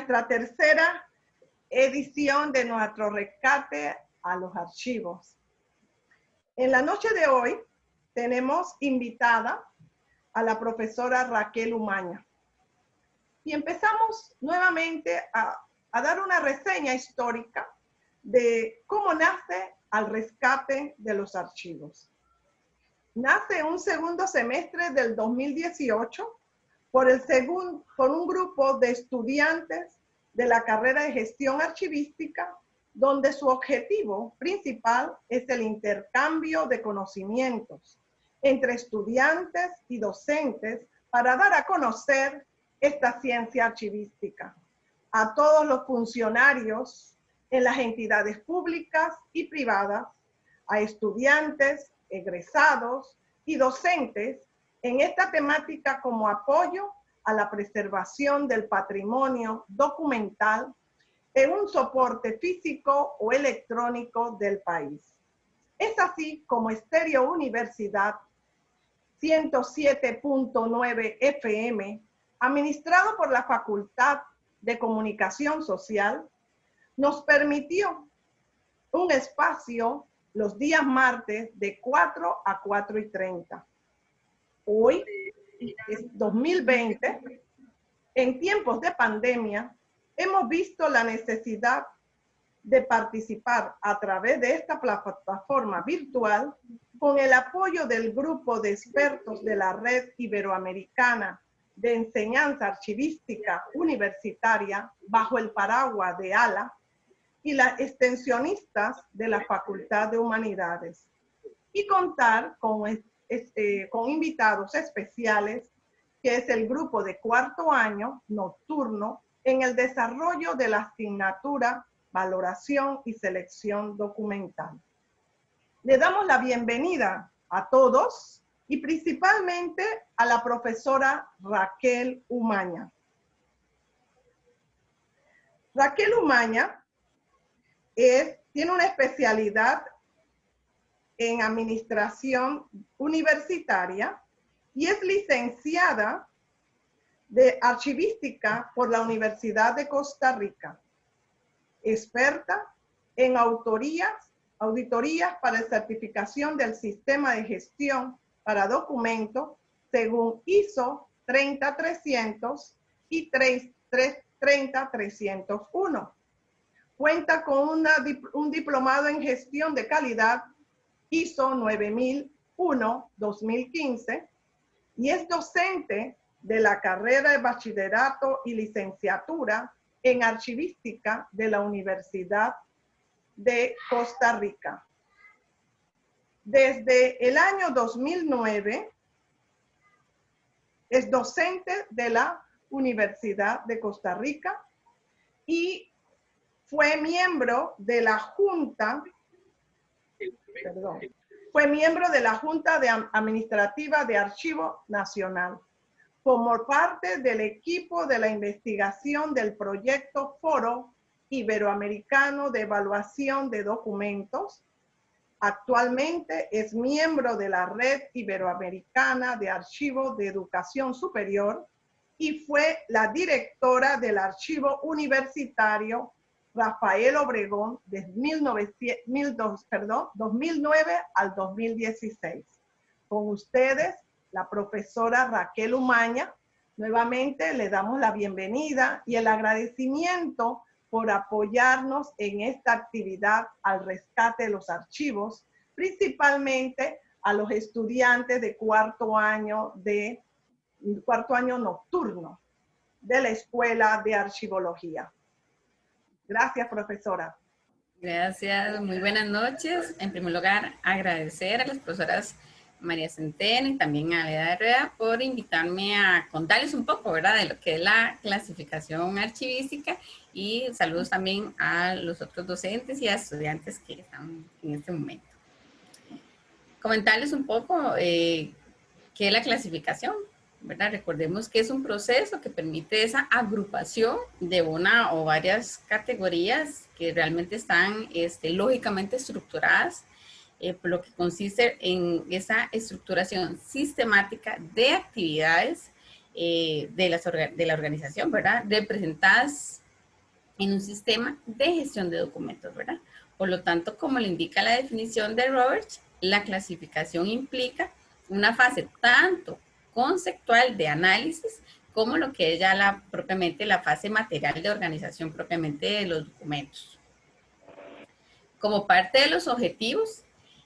nuestra tercera edición de nuestro rescate a los archivos. En la noche de hoy tenemos invitada a la profesora Raquel Umaña. Y empezamos nuevamente a dar una reseña histórica de cómo nace al rescate de los archivos. Nace un segundo semestre del 2018 por un grupo de estudiantes de la carrera de gestión archivística, donde su objetivo principal es el intercambio de conocimientos entre estudiantes y docentes para dar a conocer esta ciencia archivística a todos los funcionarios en las entidades públicas y privadas, a estudiantes, egresados y docentes en esta temática como apoyo a la preservación del patrimonio documental en un soporte físico o electrónico del país. Es así como Estéreo Universidad 107.9 FM, administrado por la Facultad de Comunicación Social, nos permitió un espacio los días martes de 4 a 4:30. Hoy, es 2020, en tiempos de pandemia, hemos visto la necesidad de participar a través de esta plataforma virtual con el apoyo del grupo de expertos de la Red Iberoamericana de Enseñanza Archivística Universitaria bajo el paraguas de ALA y las extensionistas de la Facultad de Humanidades, y contar con invitados especiales, que es el grupo de cuarto año nocturno en el desarrollo de la asignatura Valoración y Selección Documental. Le damos la bienvenida a todos y principalmente a la profesora Raquel Umaña. Raquel Umaña tiene una especialidad en administración universitaria y es licenciada de archivística por la Universidad de Costa Rica. Experta en auditorías para certificación del sistema de gestión para documentos según ISO 30300 y 30301. Cuenta con un diplomado en gestión de calidad ISO 9001-2015 y es docente de la carrera de bachillerato y licenciatura en archivística de la Universidad de Costa Rica. Desde el año 2009 es docente de la Universidad de Costa Rica y fue miembro de la Junta Administrativa de Archivo Nacional, como parte del equipo de la investigación del proyecto Foro Iberoamericano de Evaluación de Documentos. Actualmente es miembro de la Red Iberoamericana de Archivo de Educación Superior y fue la directora del Archivo Universitario Rafael Obregón desde 2009 al 2016. Con ustedes, la profesora Raquel Umaña. Nuevamente le damos la bienvenida y el agradecimiento por apoyarnos en esta actividad al rescate de los archivos, principalmente a los estudiantes de cuarto año nocturno de la Escuela de Archivología. Gracias, profesora. Gracias, muy buenas noches. En primer lugar, agradecer a las profesoras María Centeno y también a Leda Herrera por invitarme a contarles un poco, ¿verdad?, de lo que es la clasificación archivística, y saludos también a los otros docentes y a estudiantes que están en este momento. Comentarles un poco qué es la clasificación, ¿verdad? Recordemos que es un proceso que permite esa agrupación de una o varias categorías que realmente están lógicamente estructuradas, por lo que consiste en esa estructuración sistemática de actividades de la organización, ¿verdad?, representadas en un sistema de gestión de documentos, ¿verdad? Por lo tanto, como le indica la definición de Roberts, la clasificación implica una fase tanto conceptual de análisis como lo que es ya propiamente la fase material de organización propiamente de los documentos. Como parte de los objetivos,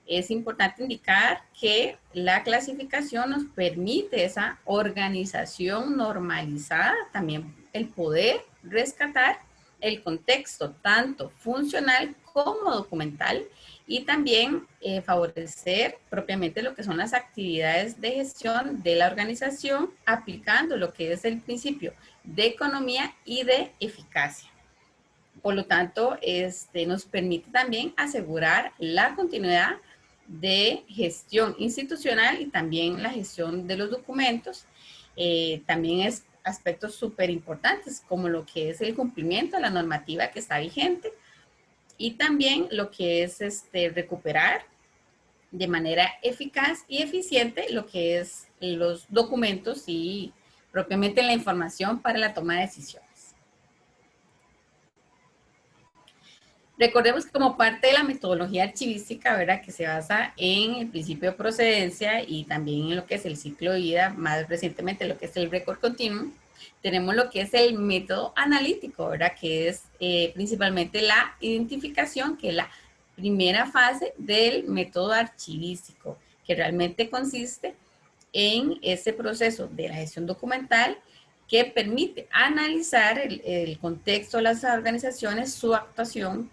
es importante indicar que la clasificación nos permite esa organización normalizada, también el poder rescatar el contexto tanto funcional como documental y también favorecer propiamente lo que son las actividades de gestión de la organización aplicando lo que es el principio de economía y de eficacia. Por lo tanto, nos permite también asegurar la continuidad de gestión institucional y también la gestión de los documentos. También es aspectos súper importantes como lo que es el cumplimiento de la normativa que está vigente y también lo que es recuperar de manera eficaz y eficiente lo que es los documentos y propiamente la información para la toma de decisiones. Recordemos que como parte de la metodología archivística, ¿verdad? Que se basa en el principio de procedencia y también en lo que es el ciclo de vida, más recientemente lo que es el récord continuo, tenemos lo que es el método analítico, ¿verdad? Que es principalmente la identificación, que es la primera fase del método archivístico, que realmente consiste en ese proceso de la gestión documental que permite analizar el contexto de las organizaciones, su actuación,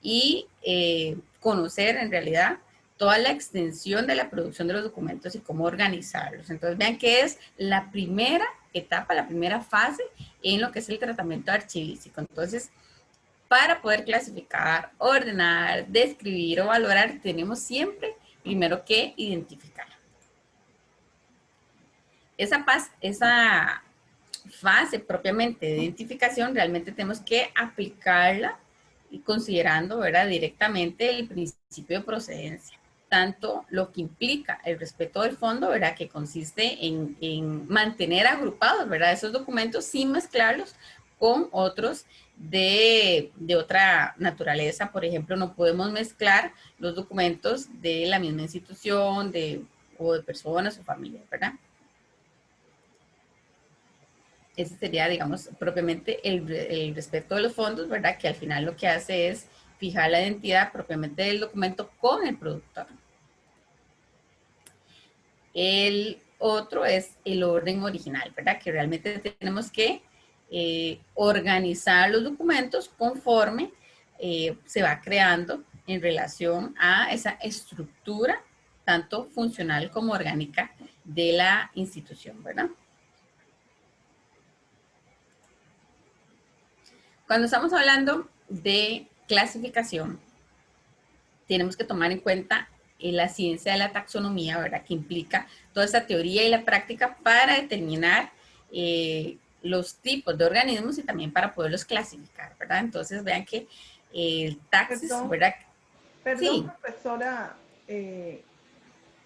y conocer en realidad toda la extensión de la producción de los documentos y cómo organizarlos. Entonces vean que es la primera etapa, la primera fase en lo que es el tratamiento archivístico. Entonces, para poder clasificar, ordenar, describir o valorar, tenemos siempre primero que identificar. Esa fase propiamente de identificación realmente tenemos que aplicarla y considerando, ¿verdad?, directamente el principio de procedencia, tanto lo que implica el respeto del fondo, ¿verdad?, que consiste en mantener agrupados, ¿verdad?, esos documentos sin mezclarlos con otros de otra naturaleza. Por ejemplo, no podemos mezclar los documentos de la misma institución o de personas o familias, ¿verdad? Ese sería, digamos, propiamente el respeto de los fondos, ¿verdad? Que al final lo que hace es fijar la identidad propiamente del documento con el productor. El otro es el orden original, ¿verdad? Que realmente tenemos que organizar los documentos conforme se va creando en relación a esa estructura, tanto funcional como orgánica de la institución, ¿verdad? Cuando estamos hablando de clasificación, tenemos que tomar en cuenta la ciencia de la taxonomía, ¿verdad? Que implica toda esta teoría y la práctica para determinar los tipos de organismos y también para poderlos clasificar, ¿verdad? Entonces, vean que el taxis, ¿verdad? Perdón, sí. Profesora,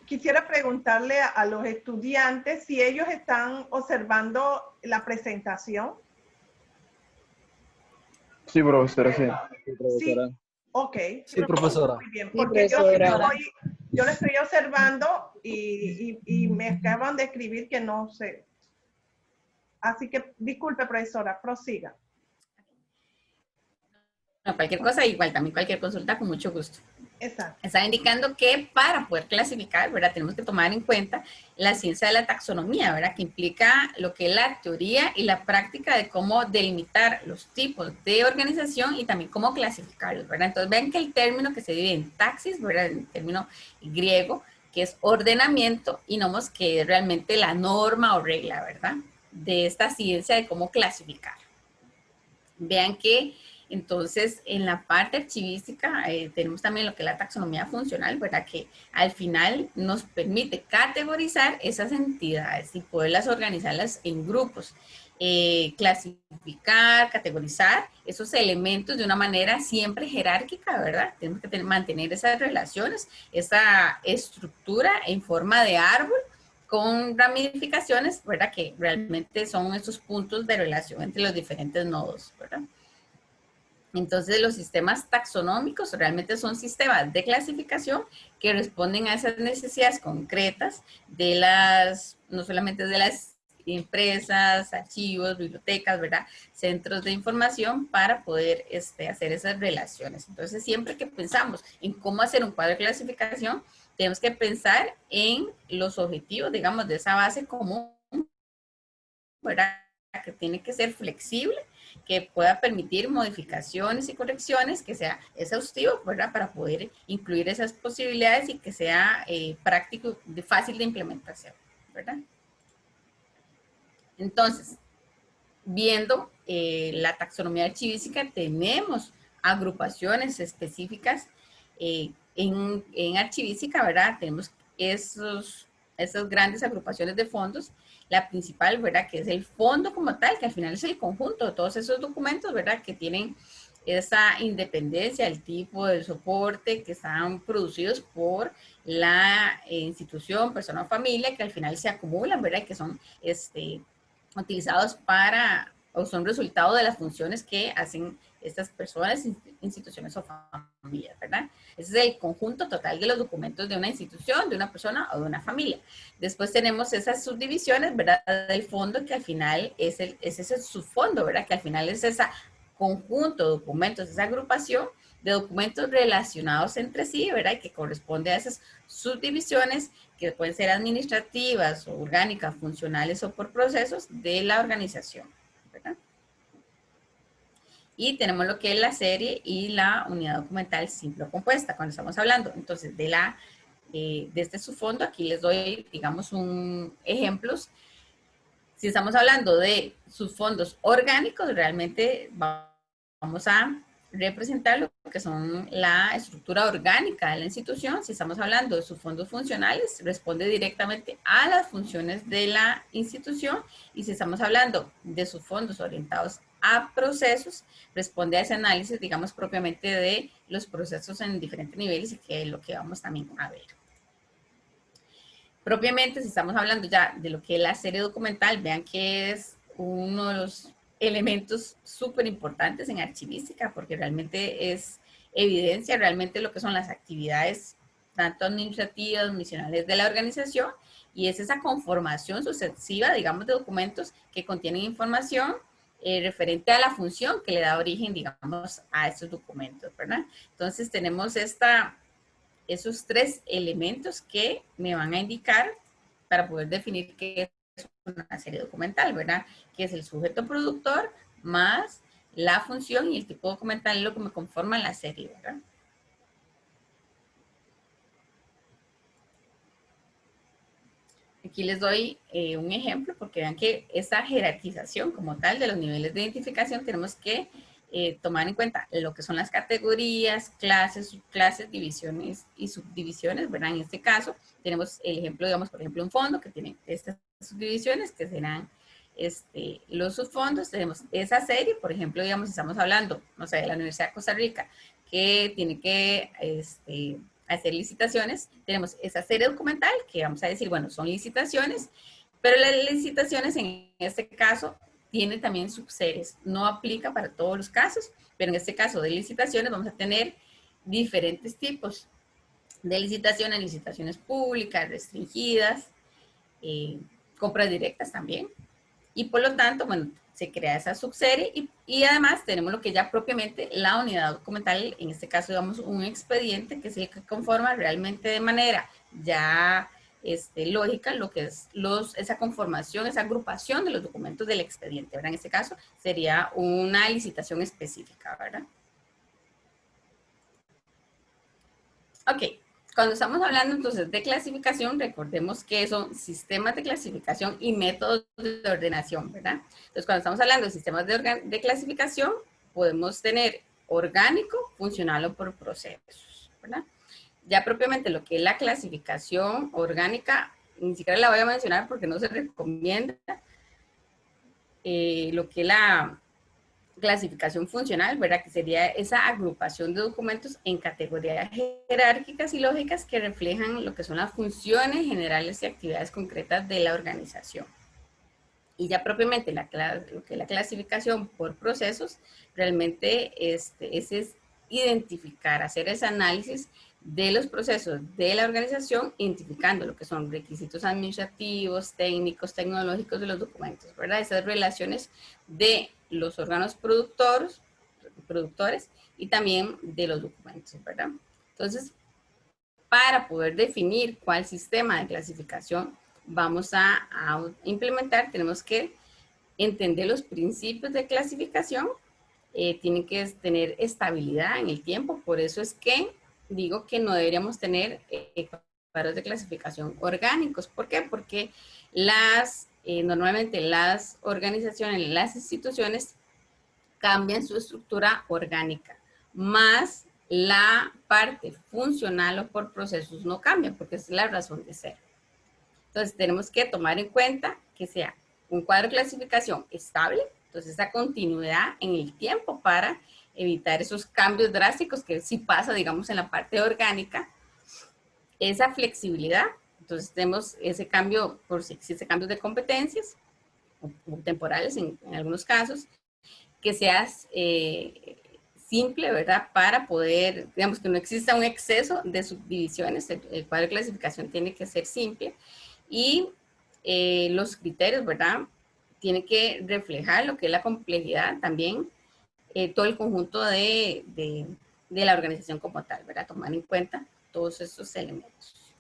quisiera preguntarle a los estudiantes si ellos están observando la presentación. Sí, profesora, sí. Sí, profesora. Sí. Ok. Sí, profesora. Muy bien, porque sí, profesora. Yo lo estoy observando y me acaban de escribir que no sé. Así que, disculpe, profesora, prosiga. No, cualquier cosa, igual también cualquier consulta, con mucho gusto. Exacto. Está indicando que para poder clasificar, ¿verdad? Tenemos que tomar en cuenta la ciencia de la taxonomía, ¿verdad? Que implica lo que es la teoría y la práctica de cómo delimitar los tipos de organización y también cómo clasificarlos, ¿verdad? Entonces, vean que el término que se divide en taxis, ¿verdad? El término griego, que es ordenamiento, y nomos que es realmente la norma o regla, ¿verdad? De esta ciencia de cómo clasificar. Vean que entonces, en la parte archivística tenemos también lo que es la taxonomía funcional, ¿verdad? Que al final nos permite categorizar esas entidades y poderlas organizarlas en grupos, clasificar, categorizar esos elementos de una manera siempre jerárquica, ¿verdad? Tenemos que mantener esas relaciones, esa estructura en forma de árbol con ramificaciones, ¿verdad? Que realmente son esos puntos de relación entre los diferentes nodos, ¿verdad? Entonces, los sistemas taxonómicos realmente son sistemas de clasificación que responden a esas necesidades concretas de las, no solamente de las empresas, archivos, bibliotecas, ¿verdad? Centros de información para poder hacer esas relaciones. Entonces, siempre que pensamos en cómo hacer un cuadro de clasificación, tenemos que pensar en los objetivos, digamos, de esa base común, ¿verdad? Que tiene que ser flexible, que pueda permitir modificaciones y correcciones, que sea exhaustivo, ¿verdad? Para poder incluir esas posibilidades y que sea práctico, fácil de implementación, ¿verdad? Entonces, viendo la taxonomía archivística, tenemos agrupaciones específicas en archivística, ¿verdad? Tenemos esas grandes agrupaciones de fondos. La principal, ¿verdad? Que es el fondo como tal, que al final es el conjunto de todos esos documentos, ¿verdad? Que tienen esa independencia, el tipo de soporte, que están producidos por la institución, persona o familia, que al final se acumulan, ¿verdad? Que son utilizados para, o son resultado de las funciones que hacen estas personas, instituciones o familias, ¿verdad? Ese es el conjunto total de los documentos de una institución, de una persona o de una familia. Después tenemos esas subdivisiones, ¿verdad? Del fondo, que al final es ese subfondo, ¿verdad? Que al final es ese conjunto de documentos, esa agrupación de documentos relacionados entre sí, ¿verdad? Y que corresponde a esas subdivisiones que pueden ser administrativas o orgánicas, funcionales o por procesos de la organización, ¿verdad? Y tenemos lo que es la serie y la unidad documental simple o compuesta, cuando estamos hablando, entonces, de este subfondo. Aquí les doy, digamos, ejemplos. Si estamos hablando de subfondos orgánicos, realmente vamos a representar lo que son la estructura orgánica de la institución. Si estamos hablando de subfondos funcionales, responde directamente a las funciones de la institución. Y si estamos hablando de subfondos orientados a procesos, responde a ese análisis, digamos, propiamente de los procesos en diferentes niveles, y que es lo que vamos también a ver. Propiamente, si estamos hablando ya de lo que es la serie documental, vean que es uno de los elementos súper importantes en archivística, porque realmente es evidencia realmente lo que son las actividades tanto administrativas, misionales de la organización, y es esa conformación sucesiva, digamos, de documentos que contienen información referente a la función que le da origen, digamos, a estos documentos, ¿verdad? Entonces tenemos esos tres elementos que me van a indicar para poder definir qué es una serie documental, ¿verdad? Que es el sujeto productor más la función y el tipo documental es lo que me conforma la serie, ¿verdad? Aquí les doy un ejemplo porque vean que esa jerarquización como tal de los niveles de identificación tenemos que tomar en cuenta lo que son las categorías, clases, subclases, divisiones y subdivisiones, ¿verdad? En este caso tenemos el ejemplo, digamos, por ejemplo, un fondo que tiene estas subdivisiones que serán los subfondos. Tenemos esa serie, por ejemplo, digamos, estamos hablando, no sé, de la Universidad de Costa Rica, que tiene que hacer licitaciones. Tenemos esa serie documental que vamos a decir, bueno, son licitaciones, pero las licitaciones en este caso tienen también subseries. No aplica para todos los casos, pero en este caso de licitaciones vamos a tener diferentes tipos de licitaciones, licitaciones públicas, restringidas, compras directas también. Y por lo tanto, bueno, se crea esa subserie y además tenemos lo que ya propiamente la unidad documental, en este caso, digamos, un expediente que es el que conforma realmente de manera ya lógica lo que es esa conformación, esa agrupación de los documentos del expediente, ¿verdad? En este caso sería una licitación específica, ¿verdad? Ok. Cuando estamos hablando entonces de clasificación, recordemos que son sistemas de clasificación y métodos de ordenación, ¿verdad? Entonces, cuando estamos hablando de sistemas de clasificación, podemos tener orgánico, funcional o por procesos, ¿verdad? Ya propiamente lo que es la clasificación orgánica, ni siquiera la voy a mencionar porque no se recomienda. Lo que es la clasificación funcional, ¿verdad? Que sería esa agrupación de documentos en categorías jerárquicas y lógicas que reflejan lo que son las funciones generales y actividades concretas de la organización. Y ya propiamente lo que es la clasificación por procesos, realmente ese es identificar, hacer ese análisis de los procesos de la organización, identificando lo que son requisitos administrativos, técnicos, tecnológicos de los documentos, ¿verdad? Esas relaciones de los órganos productores y también de los documentos, ¿verdad? Entonces, para poder definir cuál sistema de clasificación vamos a implementar, tenemos que entender los principios de clasificación, tienen que tener estabilidad en el tiempo, por eso es que digo que no deberíamos tener cuadros de clasificación orgánicos. ¿Por qué? Porque normalmente las organizaciones, las instituciones cambian su estructura orgánica, más la parte funcional o por procesos no cambia, porque es la razón de ser. Entonces tenemos que tomar en cuenta que sea un cuadro de clasificación estable, entonces esa continuidad en el tiempo para evitar esos cambios drásticos que sí pasa, digamos, en la parte orgánica, esa flexibilidad, entonces tenemos ese cambio, por si existe cambios de competencias, o temporales en algunos casos, que sea simple, ¿verdad? Para poder, digamos, que no exista un exceso de subdivisiones, el cuadro de clasificación tiene que ser simple y los criterios, ¿verdad? Tiene que reflejar lo que es la complejidad también, todo el conjunto de la organización como tal, ¿verdad? Tomar en cuenta todos esos elementos.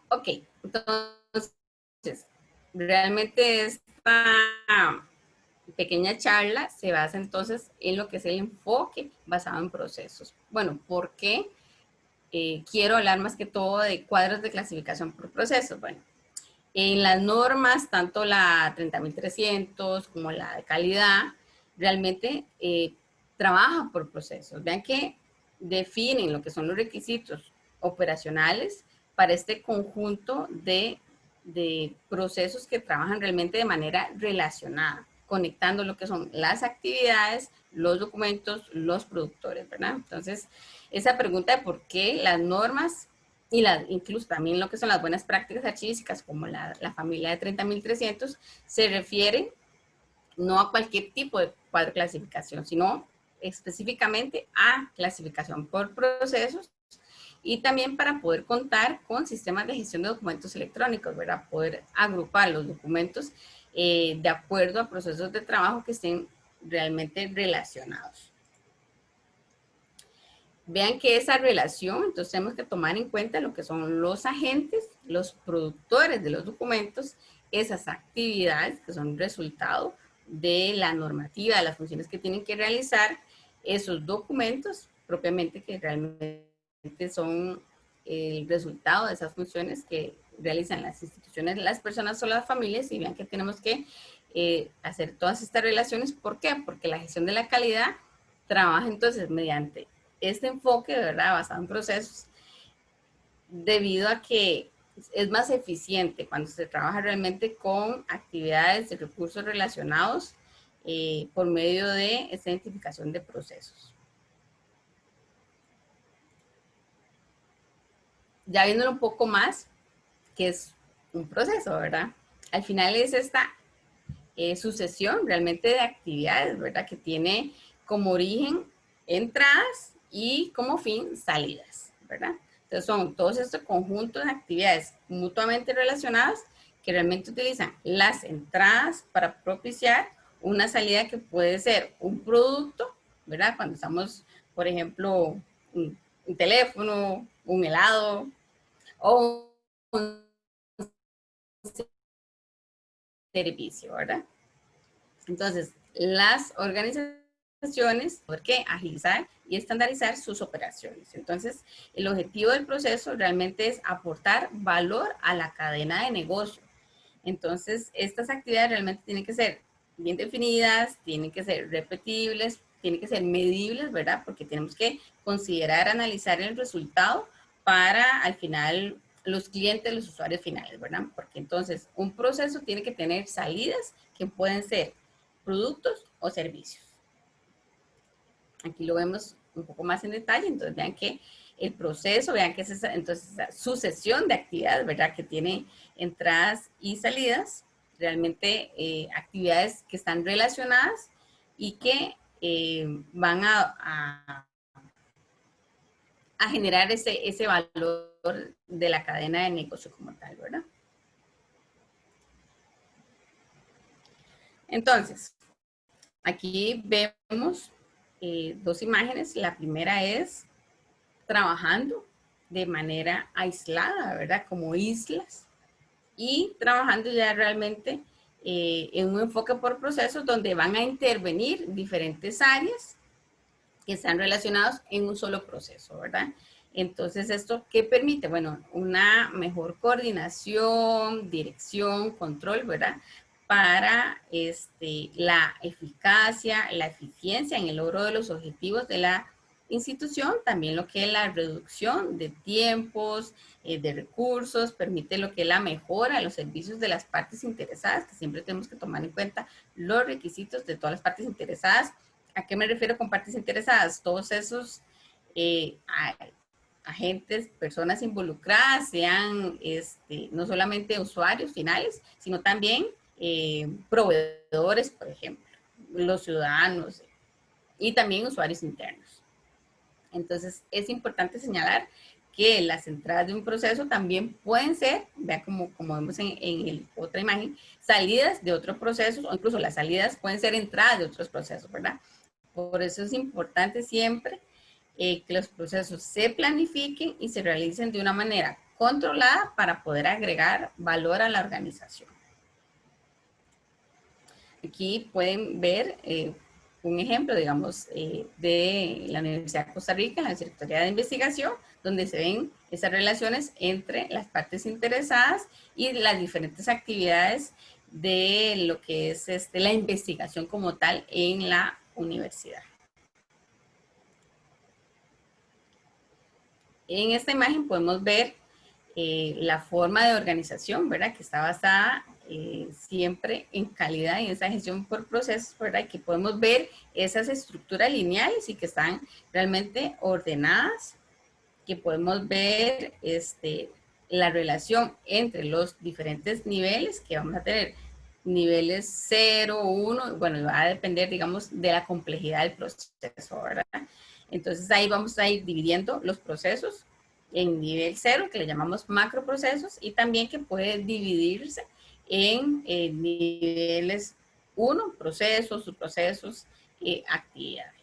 Ok, entonces, realmente esta pequeña charla se basa entonces en lo que es el enfoque basado en procesos. Bueno, ¿por qué quiero hablar más que todo de cuadros de clasificación por procesos? Bueno, en las normas, tanto la 30.300 como la de calidad, realmente trabaja por procesos. Vean que definen lo que son los requisitos operacionales para este conjunto de procesos que trabajan realmente de manera relacionada, conectando lo que son las actividades, los documentos, los productores, ¿verdad? Entonces, esa pregunta de por qué las normas y incluso también lo que son las buenas prácticas archivísticas, como la familia de 30.300, se refiere no a cualquier tipo de cuadro de clasificación, sino específicamente a clasificación por procesos y también para poder contar con sistemas de gestión de documentos electrónicos, ¿verdad? Poder agrupar los documentos de acuerdo a procesos de trabajo que estén realmente relacionados. Vean que esa relación, entonces tenemos que tomar en cuenta lo que son los agentes, los productores de los documentos, esas actividades que son resultado de la normativa, de las funciones que tienen que realizar, esos documentos propiamente que realmente son el resultado de esas funciones que realizan las instituciones, las personas o las familias, y vean que tenemos que hacer todas estas relaciones. ¿Por qué? Porque la gestión de la calidad trabaja entonces mediante este enfoque, de verdad, basado en procesos, debido a que es más eficiente cuando se trabaja realmente con actividades y recursos relacionados por medio de esta identificación de procesos. Ya viéndolo un poco más, que es un proceso, ¿verdad? Al final es esta sucesión realmente de actividades, ¿verdad? Que tiene como origen entradas y como fin salidas, ¿verdad? Entonces son todos estos conjuntos de actividades mutuamente relacionadas que realmente utilizan las entradas para propiciar una salida que puede ser un producto, ¿verdad? Cuando estamos, por ejemplo, un teléfono, un helado o un servicio, ¿verdad? Entonces, las organizaciones tienen que agilizar y estandarizar sus operaciones. Entonces, el objetivo del proceso realmente es aportar valor a la cadena de negocio. Entonces, estas actividades realmente tienen que ser bien definidas, tienen que ser repetibles, tienen que ser medibles, ¿verdad? Porque tenemos que considerar, analizar el resultado para al final los clientes, los usuarios finales, ¿verdad? Porque entonces un proceso tiene que tener salidas que pueden ser productos o servicios. Aquí lo vemos un poco más en detalle, entonces vean que el proceso, vean que es esa, entonces esa sucesión de actividades, ¿verdad? Que tiene entradas y salidas, realmente actividades que están relacionadas y que van a generar ese valor de la cadena de negocio como tal, ¿verdad? Entonces, aquí vemos dos imágenes. La primera es trabajando de manera aislada, ¿verdad? Como islas. Y trabajando ya realmente en un enfoque por procesos donde van a intervenir diferentes áreas que están relacionados en un solo proceso, ¿verdad? Entonces, ¿esto qué permite? Bueno, una mejor coordinación, dirección, control, ¿verdad? Para la eficacia, la eficiencia en el logro de los objetivos de la institución, también lo que es la reducción de tiempos, de recursos, permite lo que es la mejora de los servicios de las partes interesadas, que siempre tenemos que tomar en cuenta los requisitos de todas las partes interesadas. ¿A qué me refiero con partes interesadas? Todos esos agentes, personas involucradas, sean no solamente usuarios finales, sino también proveedores, por ejemplo, los ciudadanos y también usuarios internos. Entonces, es importante señalar que las entradas de un proceso también pueden ser, vean como vemos en otra imagen, salidas de otros procesos, o incluso las salidas pueden ser entradas de otros procesos, ¿verdad? Por eso es importante siempre que los procesos se planifiquen y se realicen de una manera controlada para poder agregar valor a la organización. Aquí pueden ver un ejemplo, digamos, de la Universidad de Costa Rica, en la Secretaría de Investigación, donde se ven esas relaciones entre las partes interesadas y las diferentes actividades de lo que es la investigación como tal en la universidad. En esta imagen podemos ver la forma de organización, ¿verdad? Que está basada siempre en calidad y en esa gestión por procesos, ¿verdad? Que podemos ver esas estructuras lineales y que están realmente ordenadas, que podemos ver la relación entre los diferentes niveles que vamos a tener, niveles 0, 1, bueno, va a depender, digamos, de la complejidad del proceso, ¿verdad? Entonces ahí vamos a ir dividiendo los procesos en nivel 0, que le llamamos macroprocesos, y también que puede dividirse en niveles 1, procesos, subprocesos, actividades.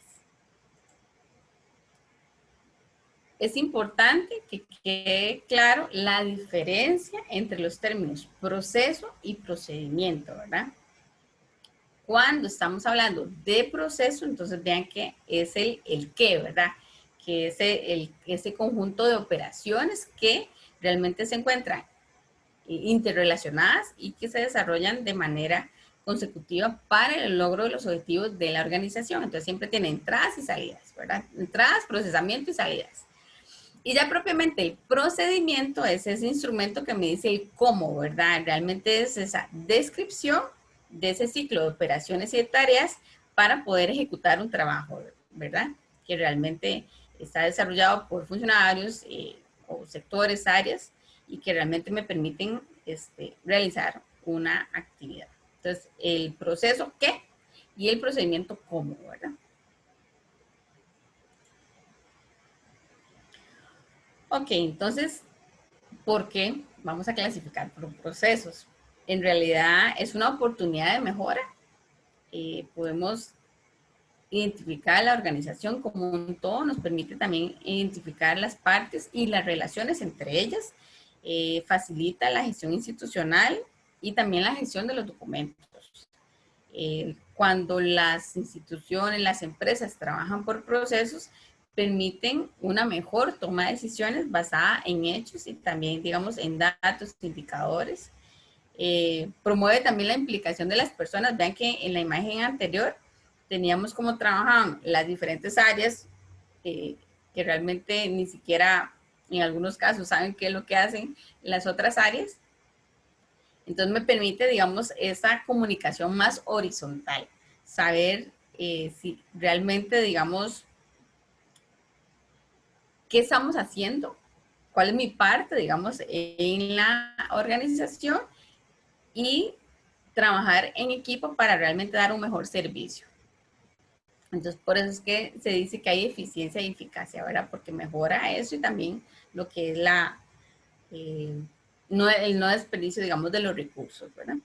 Es importante que quede claro la diferencia entre los términos proceso y procedimiento, ¿verdad? Cuando estamos hablando de proceso, entonces vean que es el qué, ¿verdad? Que es ese conjunto de operaciones que realmente se encuentran interrelacionadas y que se desarrollan de manera consecutiva para el logro de los objetivos de la organización. Entonces siempre tiene entradas y salidas, ¿verdad? Entradas, procesamiento y salidas. Y ya propiamente el procedimiento es ese instrumento que me dice el cómo, ¿verdad? Realmente es esa descripción de ese ciclo de operaciones y de tareas para poder ejecutar un trabajo, ¿verdad? Que realmente está desarrollado por funcionarios o sectores, áreas, y que realmente me permiten realizar una actividad. Entonces, el proceso qué y el procedimiento cómo, ¿verdad? Ok, entonces, ¿por qué? Vamos a clasificar por procesos. En realidad es una oportunidad de mejora. Podemos identificar la organización como un todo, nos permite también identificar las partes y las relaciones entre ellas, facilita la gestión institucional y también la gestión de los documentos. Cuando las instituciones, las empresas trabajan por procesos, permiten una mejor toma de decisiones basada en hechos y también, digamos, en datos, indicadores. Promueve también la implicación de las personas. Vean que en la imagen anterior teníamos cómo trabajaban las diferentes áreas que realmente ni siquiera en algunos casos saben qué es lo que hacen las otras áreas. Entonces me permite, digamos, esa comunicación más horizontal, saber si realmente, digamos, qué estamos haciendo, cuál es mi parte, digamos, en la organización y trabajar en equipo para realmente dar un mejor servicio. Entonces, por eso es que se dice que hay eficiencia y eficacia, ¿verdad? Porque mejora eso y también lo que es el no desperdicio, digamos, de los recursos, ¿verdad?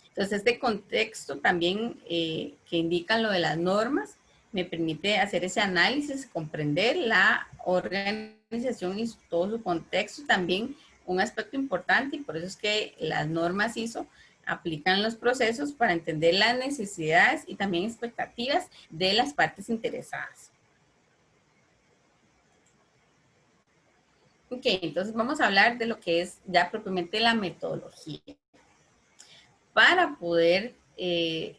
Entonces, este contexto también que indican lo de las normas, me permite hacer ese análisis, comprender la organización y todo su contexto. También un aspecto importante, y por eso es que las normas ISO aplican los procesos para entender las necesidades y también expectativas de las partes interesadas. Ok, entonces vamos a hablar de lo que es ya propiamente la metodología. Para poder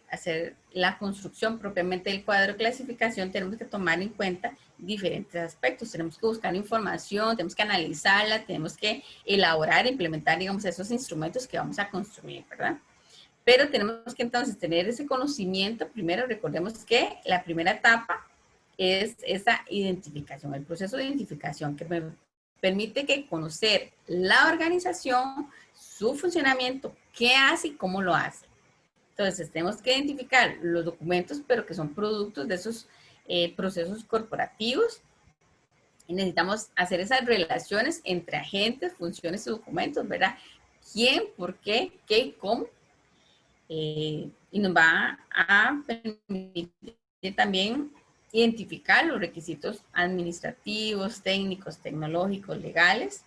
hacer la construcción propiamente del cuadro de clasificación, tenemos que tomar en cuenta diferentes aspectos. Tenemos que buscar información, tenemos que analizarla, tenemos que elaborar e implementar, digamos, esos instrumentos que vamos a construir, ¿verdad? Pero tenemos que entonces tener ese conocimiento. Primero, recordemos que la primera etapa es esa identificación, el proceso de identificación que me permite que conocer la organización, su funcionamiento, qué hace y cómo lo hace. Entonces, tenemos que identificar los documentos, pero que son productos de esos procesos corporativos. Y necesitamos hacer esas relaciones entre agentes, funciones y documentos, ¿verdad? ¿Quién, por qué, qué y cómo? Y nos va a permitir también identificar los requisitos administrativos, técnicos, tecnológicos, legales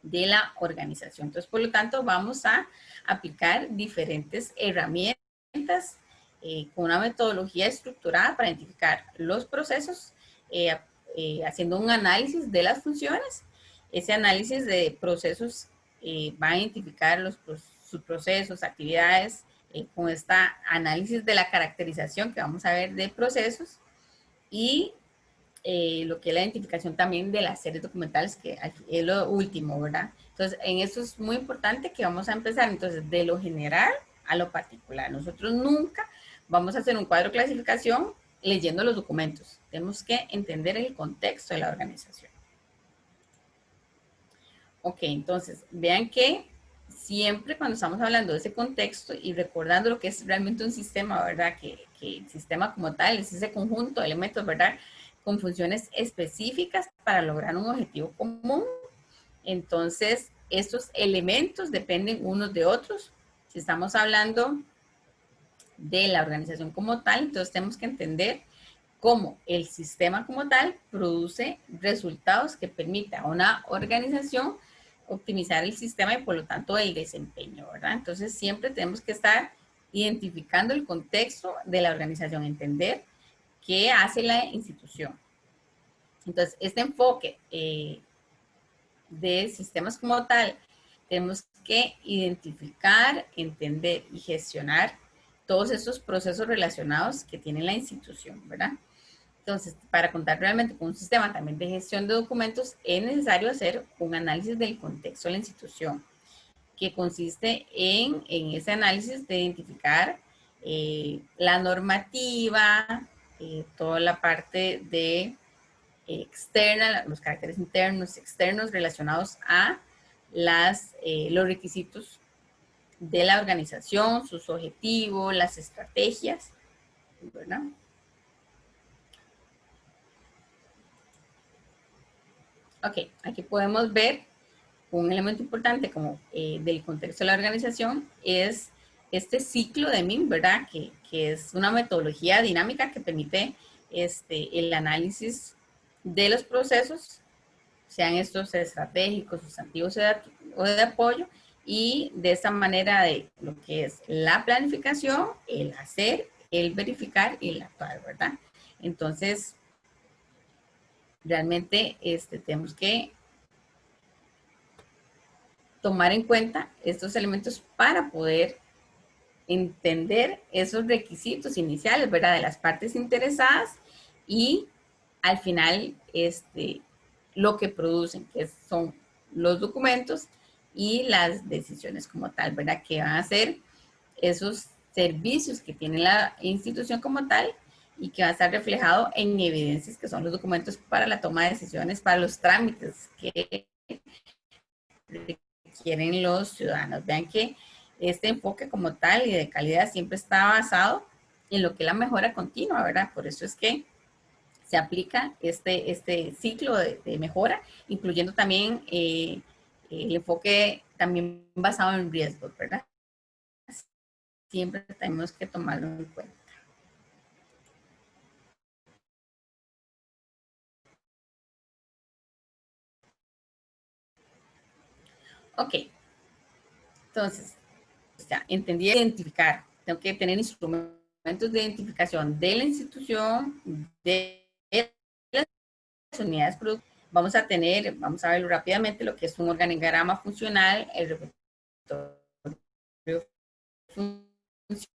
de la organización. Entonces, por lo tanto, vamos a aplicar diferentes herramientas con una metodología estructurada para identificar los procesos, haciendo un análisis de las funciones. Ese análisis de procesos va a identificar sus procesos, actividades, con este análisis de la caracterización que vamos a ver de procesos y lo que es la identificación también de las series documentales, que es lo último, ¿verdad? Entonces, en eso es muy importante que vamos a empezar, entonces, de lo general a lo particular. Nosotros nunca vamos a hacer un cuadro de clasificación leyendo los documentos. Tenemos que entender el contexto de la organización. Ok, entonces, vean que siempre cuando estamos hablando de ese contexto y recordando lo que es realmente un sistema, ¿verdad? Que el sistema como tal es ese conjunto de elementos, ¿verdad? Con funciones específicas para lograr un objetivo común. Entonces, estos elementos dependen unos de otros. Si estamos hablando de la organización como tal, entonces tenemos que entender cómo el sistema como tal produce resultados que permitan a una organización optimizar el sistema y por lo tanto el desempeño, ¿verdad? Entonces siempre tenemos que estar identificando el contexto de la organización, entender qué hace la institución. Entonces, este enfoque de sistemas como tal, tenemos que identificar, entender y gestionar todos esos procesos relacionados que tiene la institución, ¿verdad? Entonces, para contar realmente con un sistema también de gestión de documentos, es necesario hacer un análisis del contexto de la institución, que consiste en ese análisis de identificar la normativa, toda la parte de externa, los caracteres internos, externos relacionados a los requisitos de la organización, sus objetivos, las estrategias, ¿verdad? Ok, aquí podemos ver un elemento importante como del contexto de la organización es este ciclo de MIM, ¿verdad? Que es una metodología dinámica que permite el análisis de los procesos, sean estos estratégicos, sustantivos o de apoyo, y de esta manera de lo que es la planificación, el hacer, el verificar y el actuar, ¿verdad? Entonces, realmente tenemos que tomar en cuenta estos elementos para poder entender esos requisitos iniciales, ¿verdad? De las partes interesadas y al final lo que producen, que son los documentos y las decisiones como tal, ¿verdad? Que van a ser esos servicios que tiene la institución como tal y que va a estar reflejado en evidencias, que son los documentos para la toma de decisiones, para los trámites que requieren los ciudadanos. Vean que este enfoque como tal y de calidad siempre está basado en lo que es la mejora continua, ¿verdad? Por eso es que se aplica este ciclo de mejora, incluyendo también el enfoque también basado en riesgos, ¿verdad? Siempre tenemos que tomarlo en cuenta. Ok, entonces, ya entendí identificar. Tengo que tener instrumentos de identificación de la institución, de las unidades productivas. Vamos a verlo rápidamente, lo que es un organigrama funcional, el repertorio funciones,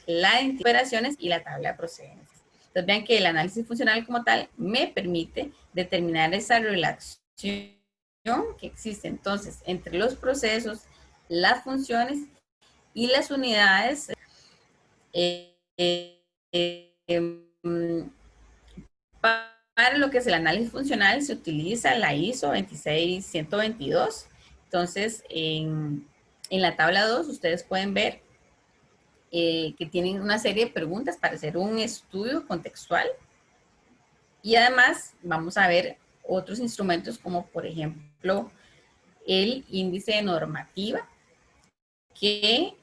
la identificación de operaciones y la tabla de procedencias. Entonces vean que el análisis funcional como tal me permite determinar esa relación que existe entonces entre los procesos, las funciones y las unidades para lo que es el análisis funcional se utiliza la ISO 26122. Entonces, en la tabla 2 ustedes pueden ver que tienen una serie de preguntas para hacer un estudio contextual. Y además vamos a ver otros instrumentos como por ejemplo el índice de normativa, que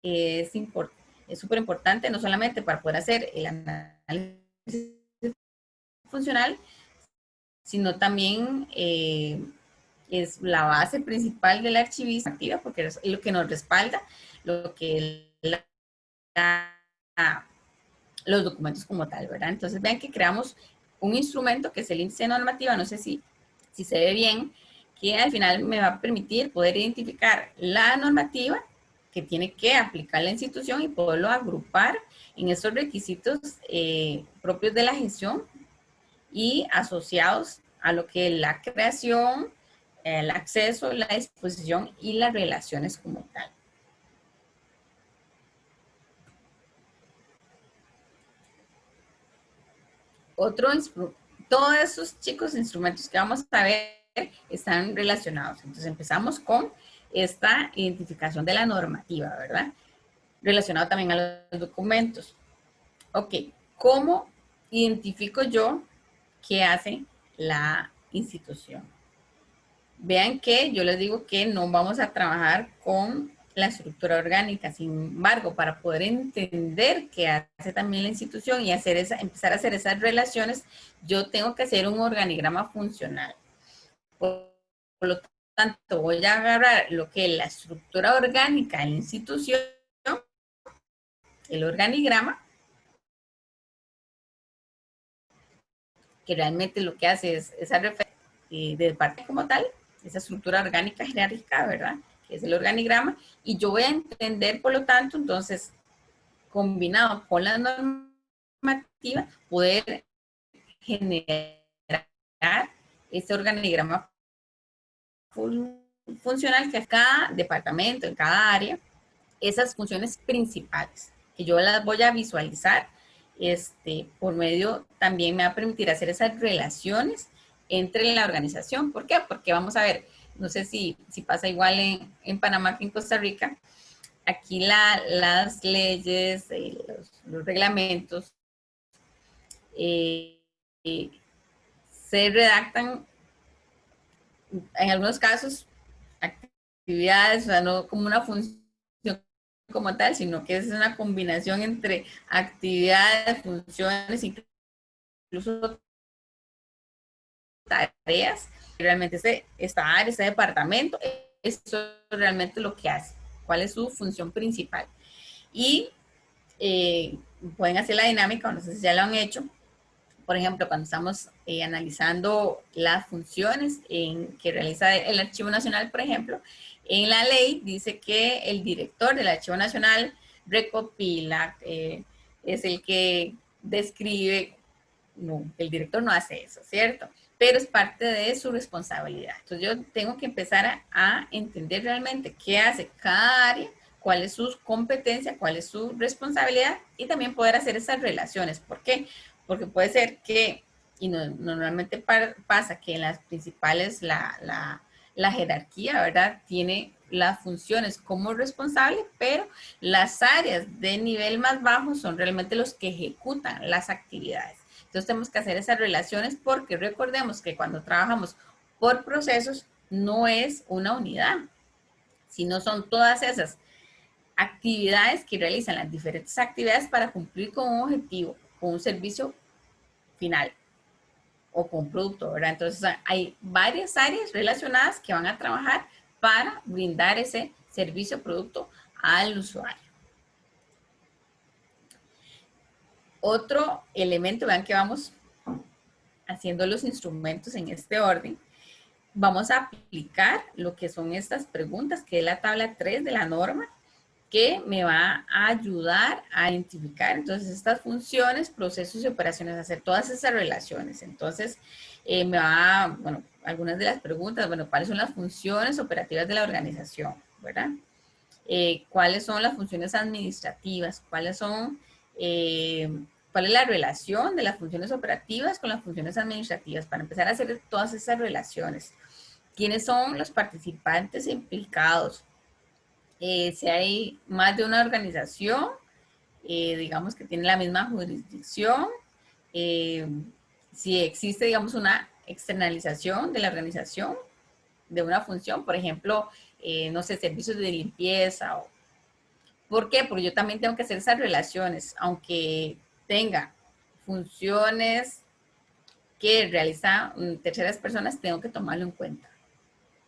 es súper importante no solamente para poder hacer el análisis funcional, sino también es la base principal de la archivística activa, porque es lo que nos respalda lo que es los documentos como tal, ¿verdad? Entonces vean que creamos un instrumento que es el índice de normativa, no sé si se ve bien, que al final me va a permitir poder identificar la normativa que tiene que aplicar la institución y poderlo agrupar en esos requisitos propios de la gestión y asociados a lo que es la creación, el acceso, la disposición y las relaciones como tal. Todos esos chicos instrumentos que vamos a ver están relacionados. Entonces empezamos con esta identificación de la normativa, ¿verdad? Relacionado también a los documentos. Ok, ¿cómo identifico yo qué hace la institución? Vean que yo les digo que no vamos a trabajar con la estructura orgánica. Sin embargo, para poder entender qué hace también la institución y empezar a hacer esas relaciones, yo tengo que hacer un organigrama funcional. Por lo tanto, voy a agarrar lo que es la estructura orgánica de la institución, el organigrama, que realmente lo que hace es esa referencia de parte como tal, esa estructura orgánica jerárquica, ¿verdad? Que es el organigrama, y yo voy a entender, por lo tanto, entonces, combinado con la normativa, poder generar este organigrama funcional que a cada departamento, en cada área, esas funciones principales, que yo las voy a visualizar por medio, también me va a permitir hacer esas relaciones entre la organización. ¿Por qué? Porque vamos a ver, no sé si pasa igual en Panamá que en Costa Rica, aquí las leyes, los reglamentos, se redactan en algunos casos actividades, o sea, no como una función como tal, sino que es una combinación entre actividades, funciones, incluso tareas. Realmente esta área, este departamento, eso es realmente lo que hace, cuál es su función principal. Y pueden hacer la dinámica, no sé si ya lo han hecho. Por ejemplo, cuando estamos analizando las funciones que realiza el Archivo Nacional, por ejemplo, en la ley dice que el director del Archivo Nacional recopila, es el que describe. No, el director no hace eso, ¿cierto? Pero es parte de su responsabilidad. Entonces yo tengo que empezar a entender realmente qué hace cada área, cuál es su competencia, cuál es su responsabilidad y también poder hacer esas relaciones. ¿Por qué? Porque puede ser que, y normalmente pasa que en las principales la jerarquía, ¿verdad? Tiene las funciones como responsable, pero las áreas de nivel más bajo son realmente los que ejecutan las actividades. Entonces tenemos que hacer esas relaciones porque recordemos que cuando trabajamos por procesos no es una unidad, sino son todas esas actividades que realizan las diferentes actividades para cumplir con un objetivo, con un servicio final o con un producto, ¿verdad? Entonces hay varias áreas relacionadas que van a trabajar para brindar ese servicio o producto al usuario. Otro elemento, vean que vamos haciendo los instrumentos en este orden. Vamos a aplicar lo que son estas preguntas, que es la tabla 3 de la norma, que me va a ayudar a identificar entonces estas funciones, procesos y operaciones, hacer todas esas relaciones. Entonces, me va, bueno, algunas de las preguntas, bueno, ¿cuáles son las funciones operativas de la organización? ¿Verdad? ¿Cuáles son las funciones administrativas? ¿Cuáles son, cuál es la relación de las funciones operativas con las funciones administrativas? Para empezar a hacer todas esas relaciones. ¿Quiénes son los participantes implicados? Si hay más de una organización, digamos que tiene la misma jurisdicción, si existe, digamos, una externalización de la organización de una función, por ejemplo, no sé, servicios de limpieza. ¿Por qué? Porque yo también tengo que hacer esas relaciones, aunque tenga funciones que realizan terceras personas, tengo que tomarlo en cuenta.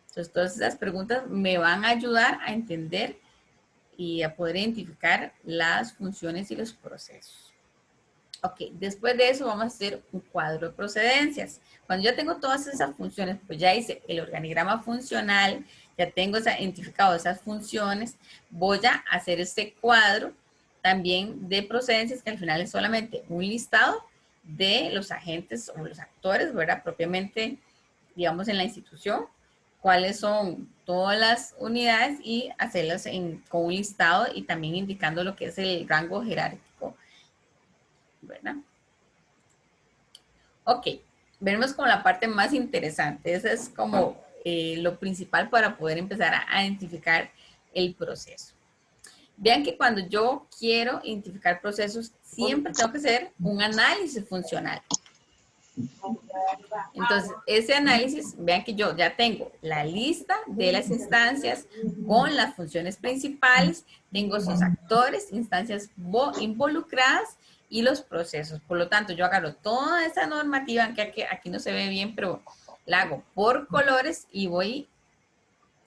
Entonces, todas esas preguntas me van a ayudar a entender y a poder identificar las funciones y los procesos. Ok, después de eso vamos a hacer un cuadro de procedencias. Cuando ya tengo todas esas funciones, pues ya hice el organigrama funcional, ya tengo identificado esas funciones, voy a hacer este cuadro también de procedencias, que al final es solamente un listado de los agentes o los actores, ¿verdad? Propiamente, digamos, en la institución, cuáles son todas las unidades y hacerlas con un listado y también indicando lo que es el rango jerárquico, ¿verdad? Ok, venimos con la parte más interesante. Esa es como lo principal para poder empezar a identificar el proceso. Vean que cuando yo quiero identificar procesos, siempre tengo que hacer un análisis funcional. Entonces, ese análisis, vean que yo ya tengo la lista de las instancias con las funciones principales, tengo sus actores, instancias involucradas y los procesos. Por lo tanto, yo agarro toda esa normativa, que aquí no se ve bien, pero la hago por colores y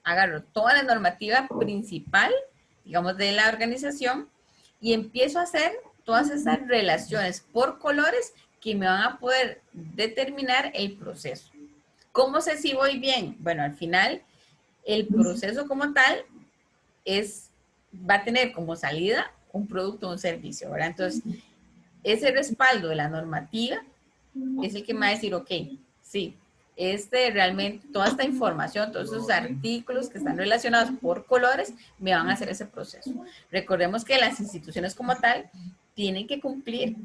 agarro toda la normativa principal, digamos, de la organización y empiezo a hacer todas esas relaciones por colores que me van a poder determinar el proceso. ¿Cómo sé si voy bien? Bueno, al final, el proceso como tal va a tener como salida un producto o un servicio, ¿verdad? Entonces, ese respaldo de la normativa es el que me va a decir, ok, sí, realmente, toda esta información, todos esos artículos que están relacionados por colores, me van a hacer ese proceso. Recordemos que las instituciones como tal tienen que cumplir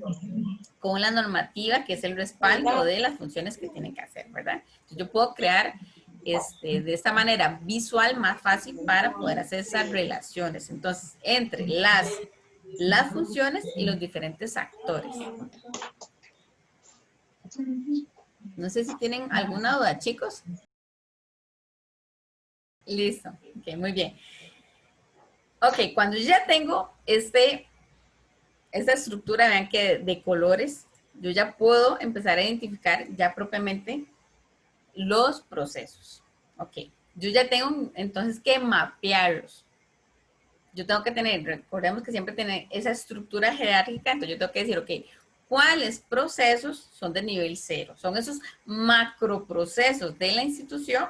con la normativa, que es el respaldo de las funciones que tienen que hacer, ¿verdad? Entonces, yo puedo crear de esta manera visual más fácil para poder hacer esas relaciones. Entonces, entre las funciones y los diferentes actores. No sé si tienen alguna duda, chicos. Listo. Ok, muy bien. Ok, cuando ya tengo esta estructura, vean que de colores, yo ya puedo empezar a identificar ya propiamente los procesos. Ok, yo ya tengo entonces que mapearlos. Yo tengo que tener, recordemos que siempre tener esa estructura jerárquica, entonces yo tengo que decir, ok, ¿cuáles procesos son de nivel 0? Son esos macroprocesos de la institución.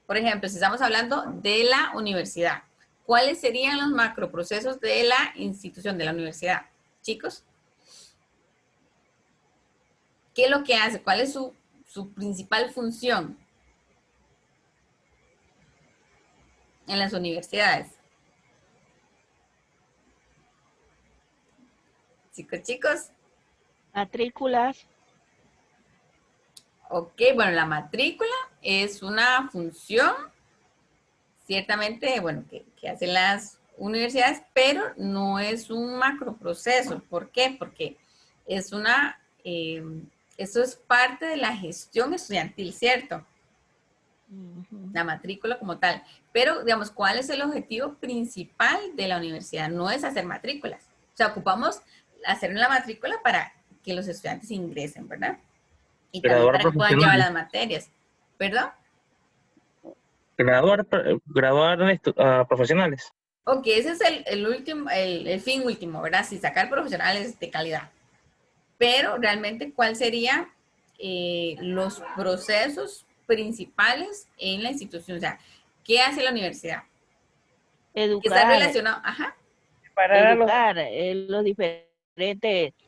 Por ejemplo, si estamos hablando de la universidad, ¿cuáles serían los macroprocesos de la institución, de la universidad? Chicos, ¿qué es lo que hace? ¿Cuál es su principal función en las universidades? Chicos. Matrículas. Ok, bueno, la matrícula es una función, ciertamente, bueno, que hacen las universidades, pero no es un macroproceso. ¿Por qué? Porque es eso es parte de la gestión estudiantil, ¿cierto? La matrícula como tal. Pero, digamos, ¿cuál es el objetivo principal de la universidad? No es hacer matrículas. O sea, ocupamos hacer la matrícula para que los estudiantes ingresen, ¿verdad? Y también Graduar para que puedan llevar profesionales. las materias. ¿Perdón? Graduar profesionales. Ok, ese es el último, el fin último, ¿verdad? Si sacar profesionales de calidad. Pero realmente, ¿cuál sería los procesos principales en la institución? O sea, ¿qué hace la universidad? Que está Educar, relacionado, ajá. educar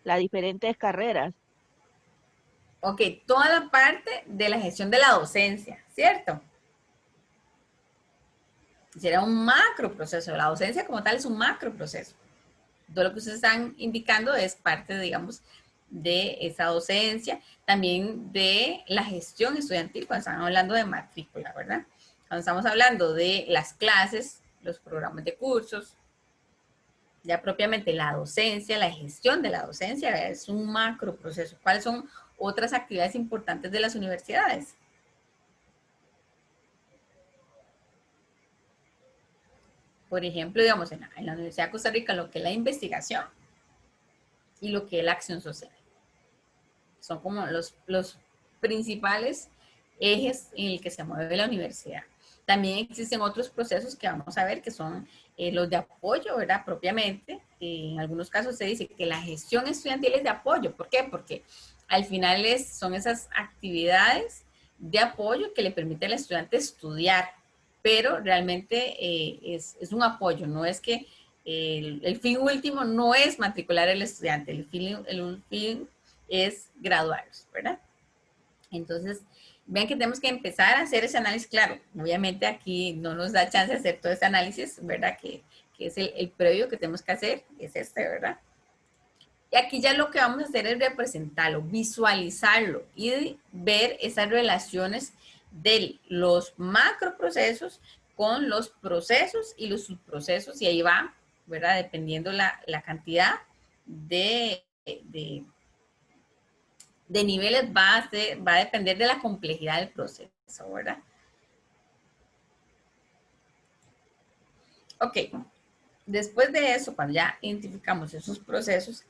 las diferentes carreras. Ok, toda la parte de la gestión de la docencia, ¿cierto? Será un macro proceso. La docencia como tal es un macro proceso. Todo lo que ustedes están indicando es parte, digamos, de esa docencia, también de la gestión estudiantil, cuando estamos hablando de matrícula, ¿verdad? Cuando estamos hablando de las clases, los programas de cursos, ya propiamente la docencia, la gestión de la docencia es un macro proceso. ¿Cuáles son otras actividades importantes de las universidades? Por ejemplo, digamos, en la Universidad de Costa Rica, lo que es la investigación y lo que es la acción social. Son como los principales ejes en el que se mueve la universidad. También existen otros procesos que vamos a ver, que son los de apoyo, ¿verdad? Propiamente. En algunos casos se dice que la gestión estudiantil es de apoyo. ¿Por qué? Porque al final son esas actividades de apoyo que le permiten al estudiante estudiar, pero realmente es un apoyo, no es que el fin último no es matricular al estudiante, el fin es graduarlos, ¿verdad? Entonces, vean que tenemos que empezar a hacer ese análisis. Claro, obviamente aquí no nos da chance de hacer todo ese análisis, ¿verdad? Que es el previo que tenemos que hacer, es ¿verdad? Y aquí ya lo que vamos a hacer es representarlo, visualizarlo y ver esas relaciones de los macroprocesos con los procesos y los subprocesos, y ahí va, ¿verdad? Dependiendo la cantidad de niveles va a depender de la complejidad del proceso, ¿verdad? Ok, después de eso, cuando ya identificamos esos procesos,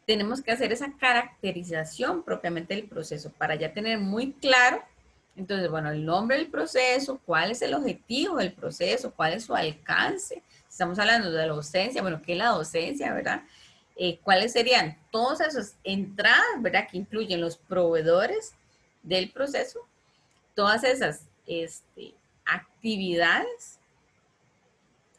tenemos que hacer esa caracterización propiamente del proceso para ya tener muy claro, entonces, bueno, el nombre del proceso, cuál es el objetivo del proceso, cuál es su alcance. Estamos hablando de la docencia, bueno, ¿qué es la docencia, verdad? ¿Cuáles serían todas esas entradas, verdad? Que incluyen los proveedores del proceso, todas esas actividades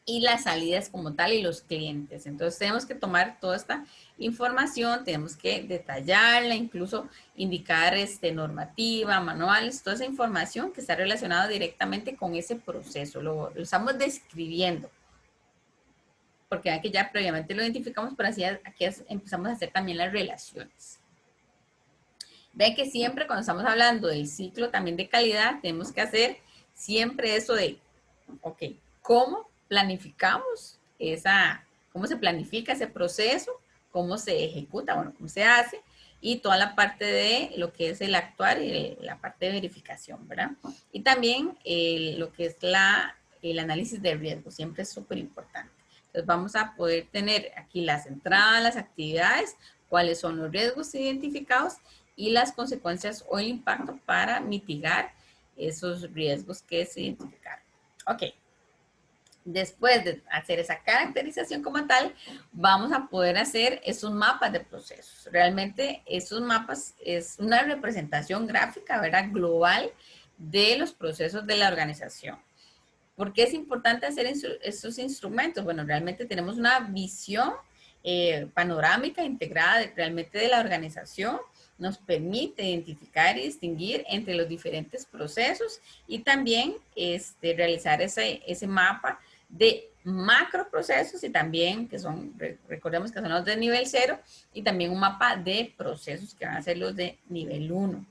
y las salidas como tal y los clientes. Entonces tenemos que tomar toda esta información, tenemos que detallarla, incluso indicar normativa, manuales, toda esa información que está relacionada directamente con ese proceso. Lo estamos describiendo. Porque vean que ya previamente lo identificamos, pero así aquí empezamos a hacer también las relaciones. Vean que siempre cuando estamos hablando del ciclo también de calidad, tenemos que hacer siempre eso de, ok, ¿cómo planificamos cómo se planifica ese proceso? ¿Cómo se ejecuta? Bueno, ¿cómo se hace? Y toda la parte de lo que es el actuar y la parte de verificación, ¿verdad? Y también lo que es el análisis de riesgo, siempre es súper importante. Entonces vamos a poder tener aquí las entradas, las actividades, cuáles son los riesgos identificados y las consecuencias o el impacto para mitigar esos riesgos que se identificaron. Ok. Después de hacer esa caracterización como tal, vamos a poder hacer esos mapas de procesos. Realmente esos mapas es una representación gráfica, ¿verdad? Global de los procesos de la organización. ¿Por qué es importante hacer estos instrumentos? Bueno, realmente tenemos una visión panorámica integrada realmente de la organización, nos permite identificar y distinguir entre los diferentes procesos y también realizar ese mapa de macroprocesos y también que son, recordemos que son los de nivel 0 y también un mapa de procesos que van a ser los de nivel 1.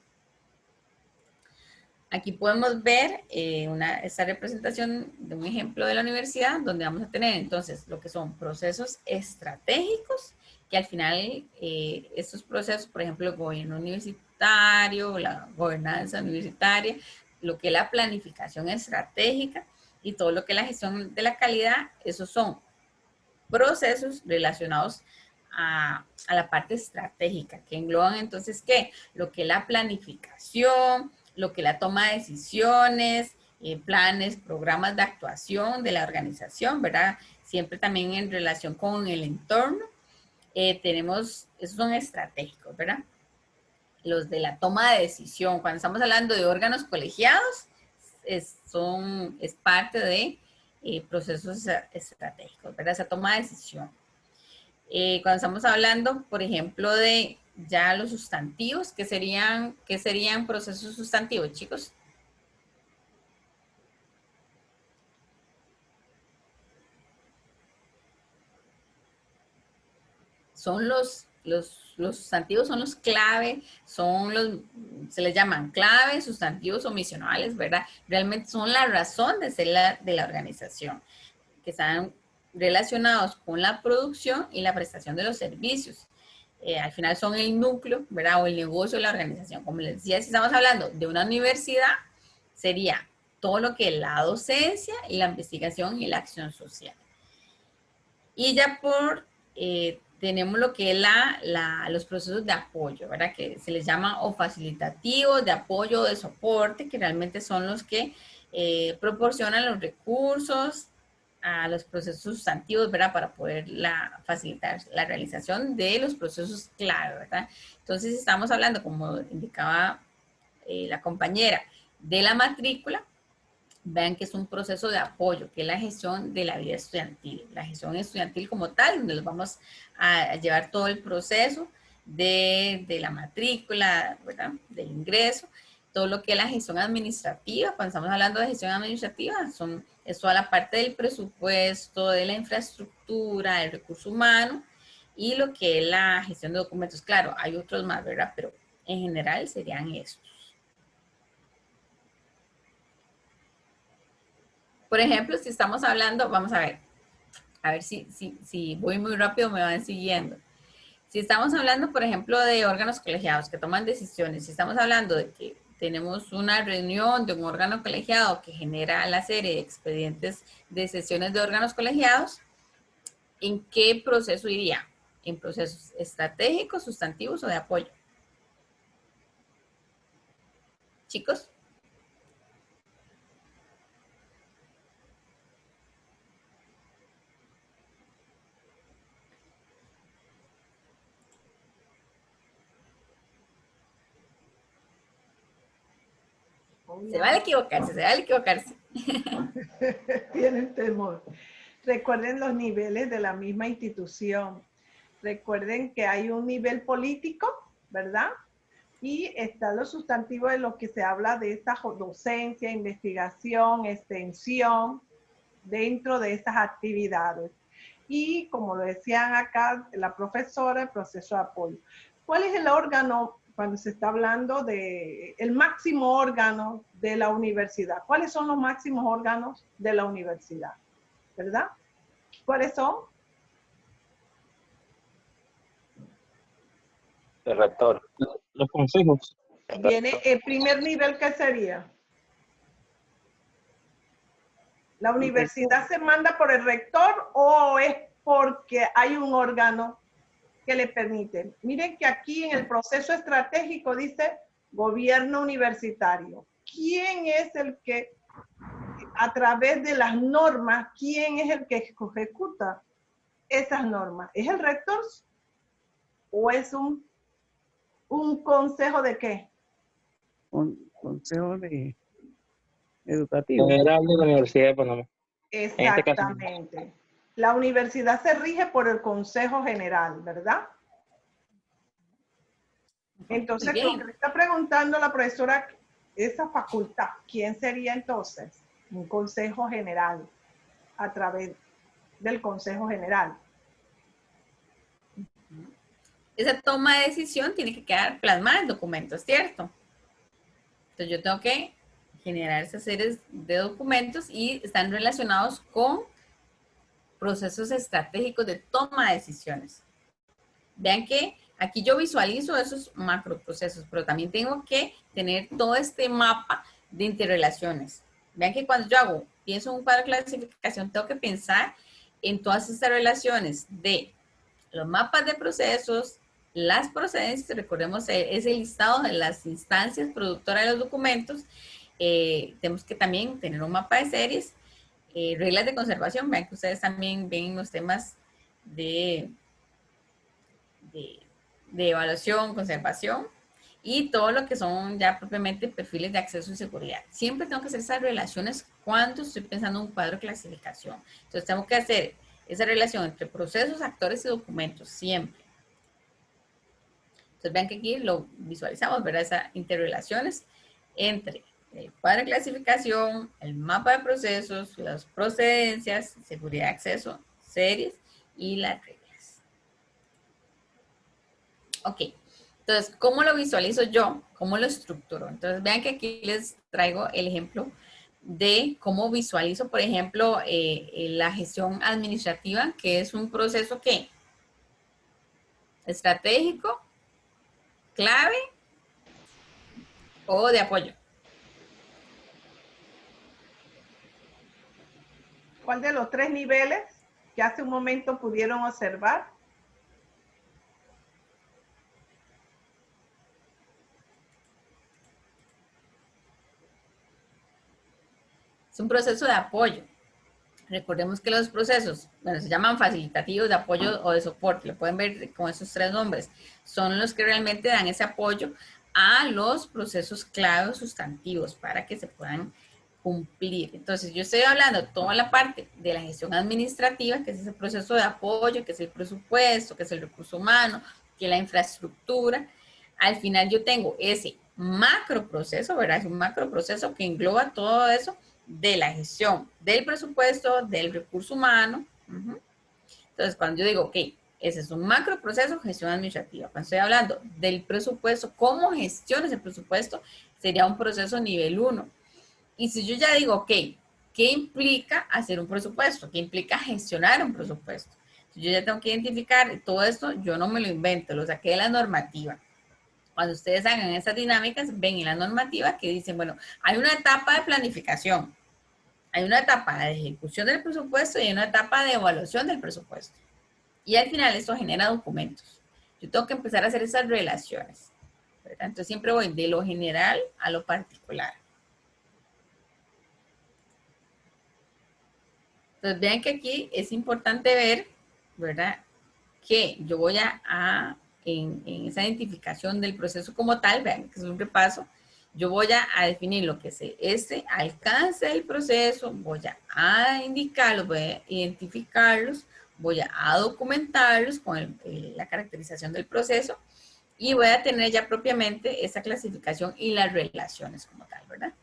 Aquí podemos ver esta representación de un ejemplo de la universidad donde vamos a tener entonces lo que son procesos estratégicos, que al final estos procesos, por ejemplo, el gobierno universitario, la gobernanza universitaria, lo que es la planificación estratégica y todo lo que es la gestión de la calidad, esos son procesos relacionados a la parte estratégica, que engloban entonces, ¿qué? Lo que es la planificación, lo que es la toma de decisiones, planes, programas de actuación de la organización, ¿verdad? Siempre también en relación con el entorno. Tenemos, esos son estratégicos, ¿verdad? Los de la toma de decisión, cuando estamos hablando de órganos colegiados, es parte de procesos estratégicos, ¿verdad? Esa toma de decisión. Cuando estamos hablando, por ejemplo, de ya los sustantivos, ¿qué serían procesos sustantivos, chicos? Son los sustantivos son los clave, se les llaman claves, sustantivos omisionales, ¿verdad? Realmente son la razón de ser de la organización, que están relacionados con la producción y la prestación de los servicios. Al final son el núcleo, ¿verdad? O el negocio de la organización. Como les decía, si estamos hablando de una universidad, sería todo lo que es la docencia y la investigación y la acción social. Y ya tenemos lo que es los procesos de apoyo, ¿verdad? Que se les llama o facilitativos, de apoyo, de soporte, que realmente son los que proporcionan los recursos a los procesos sustantivos, ¿verdad? Para poder facilitar la realización de los procesos clave, ¿verdad? Entonces, estamos hablando, como indicaba la compañera, de la matrícula. Vean que es un proceso de apoyo, que es la gestión de la vida estudiantil. La gestión estudiantil como tal, donde les vamos a llevar todo el proceso de la matrícula, ¿verdad? Del ingreso, todo lo que es la gestión administrativa. Cuando estamos hablando de gestión administrativa, es toda la parte del presupuesto, de la infraestructura, del recurso humano y lo que es la gestión de documentos. Claro, hay otros más, ¿verdad? Pero en general serían estos. Por ejemplo, si estamos hablando, vamos a ver si voy muy rápido me van siguiendo. Si estamos hablando, por ejemplo, de órganos colegiados que toman decisiones, si estamos hablando de que tenemos una reunión de un órgano colegiado que genera la serie de expedientes de sesiones de órganos colegiados, ¿en qué proceso iría? ¿En procesos estratégicos, sustantivos o de apoyo? Chicos. Se vale equivocarse, se vale equivocarse. Tienen temor. Recuerden los niveles de la misma institución. Recuerden que hay un nivel político, ¿verdad? Y están los sustantivos de lo que se habla de esta docencia, investigación, extensión, dentro de estas actividades. Y como lo decían acá la profesora, el proceso de apoyo. ¿Cuál es el órgano cuando se está hablando de el máximo órgano de la universidad? ¿Cuáles son los máximos órganos de la universidad? ¿Verdad? ¿Cuáles son? El rector. Los consejos. Viene el primer nivel, ¿qué sería? ¿La universidad se manda por el rector o es porque hay un órgano que le permite? Miren que aquí en el proceso estratégico dice gobierno universitario. ¿Quién es el que, a través de las normas, quién es el que ejecuta esas normas? ¿Es el rector o es un consejo de qué? Un consejo educativo. General de la Universidad de Panamá. Exactamente. La universidad se rige por el Consejo General, ¿verdad? Entonces, lo que le está preguntando la profesora, esa facultad, ¿quién sería entonces? Un Consejo General. a través del Consejo General. Esa toma de decisión tiene que quedar plasmada en documentos, ¿cierto? Entonces yo tengo que generar esas series de documentos y están relacionados con procesos estratégicos de toma de decisiones. Vean que aquí yo visualizo esos macroprocesos, pero también tengo que tener todo este mapa de interrelaciones. Vean que cuando yo pienso en un cuadro de clasificación, tengo que pensar en todas estas relaciones de los mapas de procesos, las procedencias, recordemos ese listado de las instancias productoras de los documentos. Tenemos que también tener un mapa de series, reglas de conservación. Vean que ustedes también ven los temas de evaluación, conservación y todo lo que son ya propiamente perfiles de acceso y seguridad. Siempre tengo que hacer esas relaciones cuando estoy pensando en un cuadro de clasificación. Entonces tengo que hacer esa relación entre procesos, actores y documentos, siempre. Entonces vean que aquí lo visualizamos, ¿verdad? Esas interrelaciones entre el cuadro de clasificación, el mapa de procesos, las procedencias, seguridad de acceso, series y las reglas. Ok, entonces, ¿cómo lo visualizo yo? ¿Cómo lo estructuro? Entonces, vean que aquí les traigo el ejemplo de cómo visualizo, por ejemplo, la gestión administrativa, que es un proceso que estratégico, clave o de apoyo. ¿Cuál de los 3 niveles que hace un momento pudieron observar? Es un proceso de apoyo. Recordemos que los procesos, bueno, se llaman facilitativos de apoyo o de soporte, lo pueden ver con esos 3 nombres, son los que realmente dan ese apoyo a los procesos clave o sustantivos para que se puedan cumplir. Entonces, yo estoy hablando de toda la parte de la gestión administrativa, que es ese proceso de apoyo, que es el presupuesto, que es el recurso humano, que es la infraestructura. Al final yo tengo ese macro proceso, ¿verdad? Es un macro proceso que engloba todo eso de la gestión del presupuesto, del recurso humano. Entonces, cuando yo digo, ok, ese es un macro proceso, gestión administrativa. Cuando estoy hablando del presupuesto, cómo gestiono ese presupuesto, sería un proceso nivel 1. Y si yo ya digo, ok, ¿qué implica hacer un presupuesto? ¿Qué implica gestionar un presupuesto? Si yo ya tengo que identificar todo esto, yo no me lo invento, lo saqué de la normativa. Cuando ustedes hagan esas dinámicas, ven en la normativa que dicen, bueno, hay una etapa de planificación, hay una etapa de ejecución del presupuesto y hay una etapa de evaluación del presupuesto. Y al final esto genera documentos. Yo tengo que empezar a hacer esas relaciones, ¿verdad? Entonces siempre voy de lo general a lo particular. Entonces vean que aquí es importante ver, ¿verdad? Que yo voy en esa identificación del proceso como tal, vean que es un repaso, yo voy a definir lo que es este alcance del proceso, voy a indicarlos, voy a identificarlos, voy a documentarlos con la caracterización del proceso y voy a tener ya propiamente esa clasificación y las relaciones como tal, ¿verdad?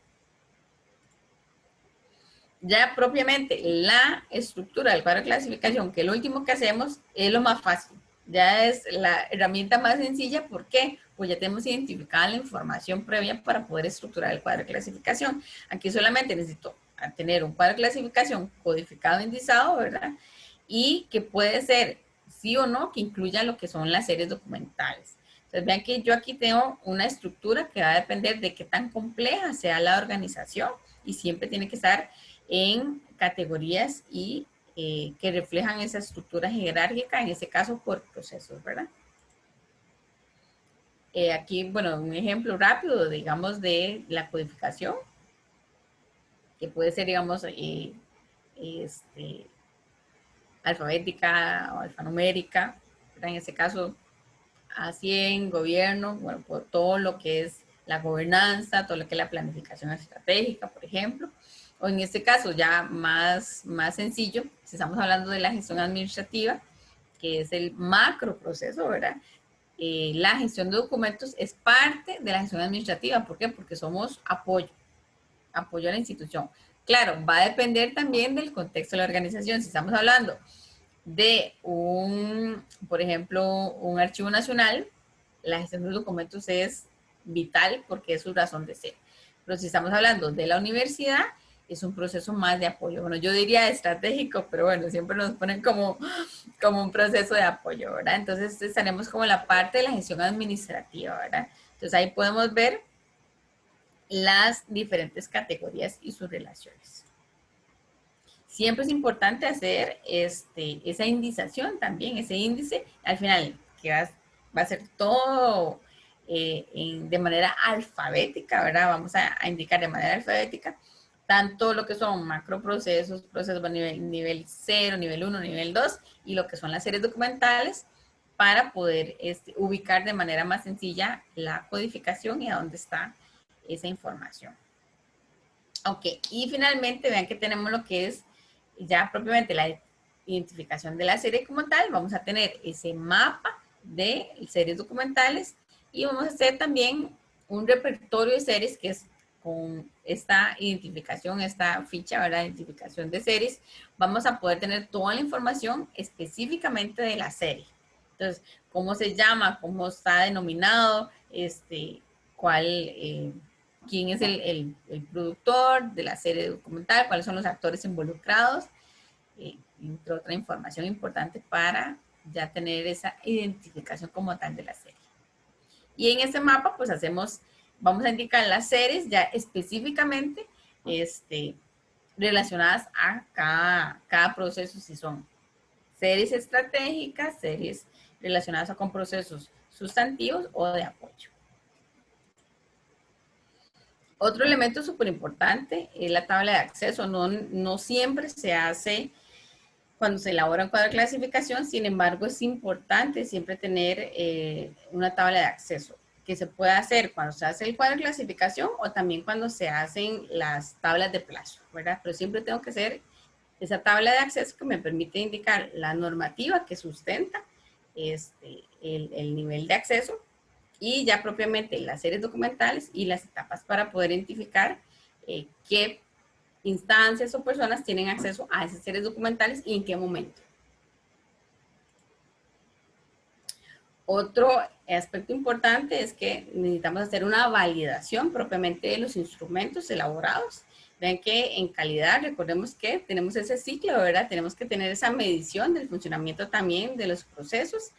Ya propiamente la estructura del cuadro de clasificación, que lo último que hacemos es lo más fácil. Ya es la herramienta más sencilla. ¿Por qué? Pues ya tenemos identificada la información previa para poder estructurar el cuadro de clasificación. Aquí solamente necesito tener un cuadro de clasificación codificado, indizado, ¿verdad? Y que puede ser sí o no, que incluya lo que son las series documentales. Entonces vean que yo aquí tengo una estructura que va a depender de qué tan compleja sea la organización y siempre tiene que estar en categorías y que reflejan esa estructura jerárquica, en este caso por procesos, ¿verdad? Aquí, bueno, un ejemplo rápido, digamos, de la codificación, que puede ser, digamos, alfabética o alfanumérica, ¿verdad? En este caso, así en gobierno, bueno, por todo lo que es la gobernanza, todo lo que es la planificación estratégica, por ejemplo. O en este caso ya más sencillo, si estamos hablando de la gestión administrativa, que es el macro proceso, ¿verdad? La gestión de documentos es parte de la gestión administrativa. ¿Por qué? Porque somos apoyo a la institución. Claro, va a depender también del contexto de la organización. Si estamos hablando de por ejemplo, un archivo nacional, la gestión de documentos es vital porque es su razón de ser. Pero si estamos hablando de la universidad, es un proceso más de apoyo. Bueno, yo diría estratégico, pero bueno, siempre nos ponen como un proceso de apoyo, ¿verdad? Entonces estaremos como en la parte de la gestión administrativa, ¿verdad? Entonces ahí podemos ver las diferentes categorías y sus relaciones. Siempre es importante hacer esa indización también, ese índice, al final, que va a ser todo de manera alfabética, ¿verdad? Vamos a indicar de manera alfabética tanto lo que son macroprocesos, procesos a nivel 0, nivel 1, nivel 2, y lo que son las series documentales, para poder ubicar de manera más sencilla la codificación y a dónde está esa información. Ok, y finalmente vean que tenemos lo que es ya propiamente la identificación de la serie como tal. Vamos a tener ese mapa de series documentales y vamos a hacer también un repertorio de series que es con esta identificación, esta ficha, ¿verdad? Identificación de series. Vamos a poder tener toda la información específicamente de la serie. Entonces, cómo se llama, cómo está denominado, quién es el productor de la serie documental, cuáles son los actores involucrados, entre otra información importante para ya tener esa identificación como tal de la serie. Y en ese mapa, pues vamos a indicar las series ya específicamente relacionadas a cada proceso, si son series estratégicas, series relacionadas con procesos sustantivos o de apoyo. Otro elemento súper importante es la tabla de acceso. No siempre se hace cuando se elabora un cuadro de clasificación, sin embargo, es importante siempre tener una tabla de acceso, que se puede hacer cuando se hace el cuadro de clasificación o también cuando se hacen las tablas de plazo, ¿verdad? Pero siempre tengo que hacer esa tabla de acceso que me permite indicar la normativa que sustenta el nivel de acceso, y ya propiamente las series documentales y las etapas para poder identificar qué instancias o personas tienen acceso a esas series documentales y en qué momento. Otro aspecto importante es que necesitamos hacer una validación propiamente de los instrumentos elaborados. Vean que en calidad, recordemos que tenemos ese ciclo, ¿verdad? Tenemos que tener esa medición del funcionamiento también de los procesos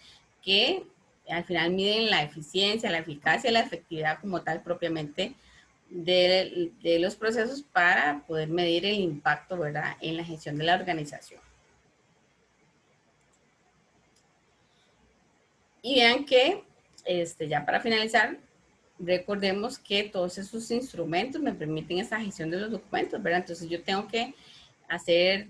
que al final miden la eficiencia, la eficacia, la efectividad como tal propiamente de los procesos para poder medir el impacto, ¿verdad?, en la gestión de la organización. Y vean que, ya para finalizar, recordemos que todos esos instrumentos me permiten esa gestión de los documentos, ¿verdad? Entonces yo tengo que hacer,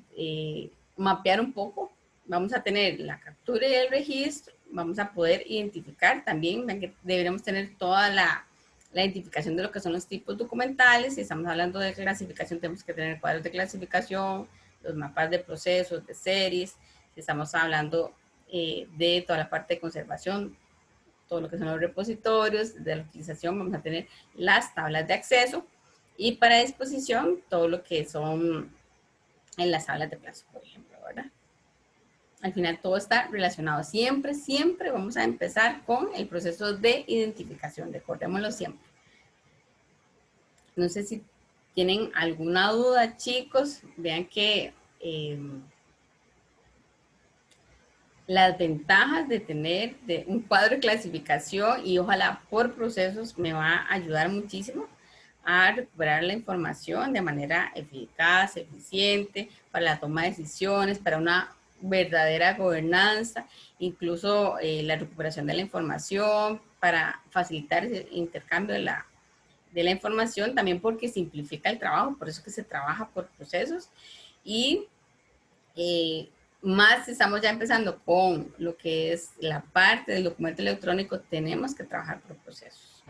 mapear un poco. Vamos a tener la captura y el registro. Vamos a poder identificar también, vean que deberíamos tener toda la identificación de lo que son los tipos documentales. Si estamos hablando de clasificación, tenemos que tener cuadros de clasificación, los mapas de procesos, de series. Si estamos hablando de toda la parte de conservación, todo lo que son los repositorios, de la utilización, vamos a tener las tablas de acceso, y para disposición, todo lo que son en las tablas de plazo, por ejemplo, ¿verdad? Al final todo está relacionado. Siempre, siempre vamos a empezar con el proceso de identificación, recordémoslo siempre. No sé si tienen alguna duda, chicos. Vean que las ventajas de tener un cuadro de clasificación y ojalá por procesos me va a ayudar muchísimo a recuperar la información de manera eficaz, eficiente, para la toma de decisiones, para una verdadera gobernanza, incluso la recuperación de la información, para facilitar el intercambio de la información, también porque simplifica el trabajo, por eso que se trabaja por procesos. Y más si estamos ya empezando con lo que es la parte del documento electrónico, tenemos que trabajar por procesos.